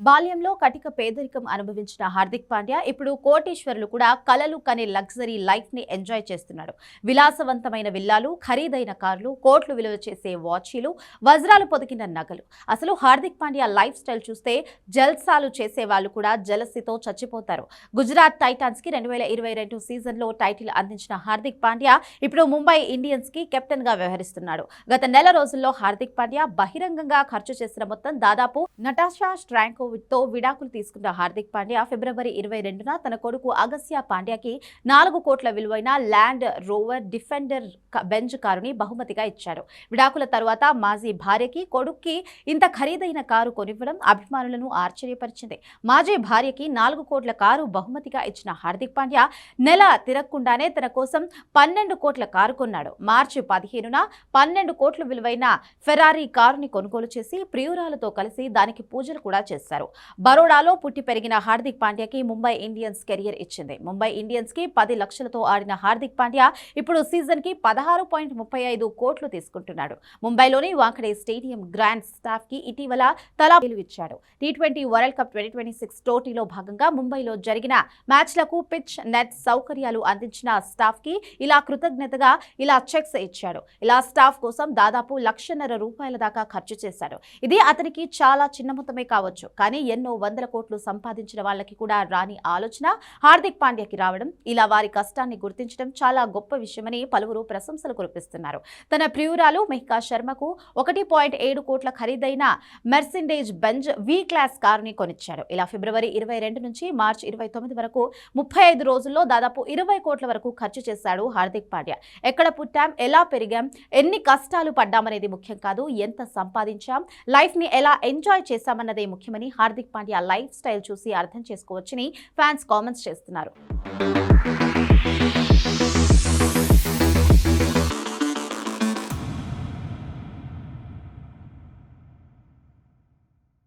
బాల్యంలో కటిక పేదరికం అనుభవించిన హార్దిక్ పాండ్యా ఇప్పుడు కోటీశ్వరులు కూడా కలలు కనే లగ్జరీ లైఫ్ ని ఎంజాయ్ చేస్తున్నాడు. విలాసవంతమైన విల్లాలు, ఖరీదైన కార్లు, కోట్లు విలువ చేసే వాచీలు, వజ్రాలు పొదిగిన నగలు. అసలు హార్దిక్ పాండ్యా లైఫ్ స్టైల్ చూస్తే జల్సాలు చేసే వాళ్ళు కూడా జలసితో చచ్చిపోతారు. గుజరాత్ టైటాన్స్ కి 2022 సీజన్ లో టైటిల్ అందించిన హార్దిక్ పాండ్యా ఇప్పుడు ముంబై ఇండియన్స్ కి కెప్టెన్ గా వ్యవహరిస్తున్నాడు. గత నెల రోజుల్లో హార్దిక్ పాండ్యా బహిరంగంగా ఖర్చు చేసిన మొత్తం దాదాపు నటాషా స్ట్రాంకోవిచ్ తో విడాకులు తీసుకున్న హార్దిక్ పాండ్యా ఫిబ్రవరి 22న తన కొడుకు అగస్త్య పాండ్యాకి 4 కోట్ల విలువైన ల్యాండ్ రోవర్ డిఫెండర్ బెంజ్ కారుని బహుమతిగా ఇచ్చాడు. విడాకుల తర్వాత మాజీ భార్యకి, కొడుక్కి ఇంత ఖరీదైన కారు కొనివ్వడం అభిమానులను ఆశ్చర్యపరిచింది. మాజీ భార్యకి 4 కోట్ల కారు బహుమతిగా ఇచ్చిన హార్దిక్ పాండ్యా నెల తిరగకుండానే తన కోసం 12 కోట్ల కారు కొన్నాడు. మార్చి 15న 12 కోట్ల విలువైన ఫెరారీ కారుని కొనుగోలు చేసి ప్రియురాలతో కలిసి దానికి పూజలు కూడా చేశారు. బరోడాలో పుట్టి పెరిగిన హార్దిక్ పాండ్యాకి ముంబై ఇండియన్స్ కెరియర్ ఇచ్చింది. ముంబై ఇండియన్స్ కి 10 లక్షలతో ఆడిన హార్దిక్ పాండ్యా ఇప్పుడు సీజన్ కి 16.35 కోట్లు తీసుకుంటున్నాడు. ముంబైలోని వాంఖడే స్టేడియం గ్రాండ్ స్టాఫ్ కి ఇటీవల తలా ఇచ్చాడు. T20 వరల్డ్ కప్ 2026 టోర్నీలో భాగంగా ముంబైలో జరిగిన మ్యాచ్లకు పిచ్, నెట్ సౌకర్యాలు అందించిన స్టాఫ్ కి ఇలా కృతజ్ఞతగా ఇలా చెక్స్ ఇచ్చాడు. ఇలా స్టాఫ్ కోసం దాదాపు ₹1,50,000 దాకా ఖర్చు చేశాడు. ఇది అతనికి చాలా చిన్న మొత్తమే కావచ్చు, కానీ ఎన్నో వందల కోట్లు సంపాదించిన వాళ్ళకి కూడా రాని ఆలోచన హార్దిక్ పాండ్యాకి రావడం, ఇలా వారి కష్టాన్ని గుర్తించడం చాలా గొప్ప విషయమని పలువురు ప్రశంసలు కురిపిస్తున్నారు. తన ప్రియురాలు మెహికా శర్మకు 1.7 కోట్ల ఖరీదైన మెర్సిడెజ్ బెంజ్ వి క్లాస్ కారుని కొనిచ్చాడు. ఇలా ఫిబ్రవరి 22 నుంచి మార్చి 29 వరకు 35 రోజుల్లో దాదాపు 20 కోట్ల వరకు ఖర్చు చేశాడు హార్దిక్ పాండ్యా. ఎక్కడ పుట్టాం, ఎలా పెరిగాం, ఎన్ని కష్టాలు పడ్డామనేది ముఖ్యం కాదు, ఎంత సంపాదించాం, లైఫ్ ని ఎలా ఎంజాయ్ చేశామన్నదే ముఖ్యమని హార్దిక్ పాండ్యా లైఫ్ స్టైల్ చూసి అర్థం చేసుకోవచ్చని ఫ్యాన్స్ కామెంట్స్ చేస్తున్నారు.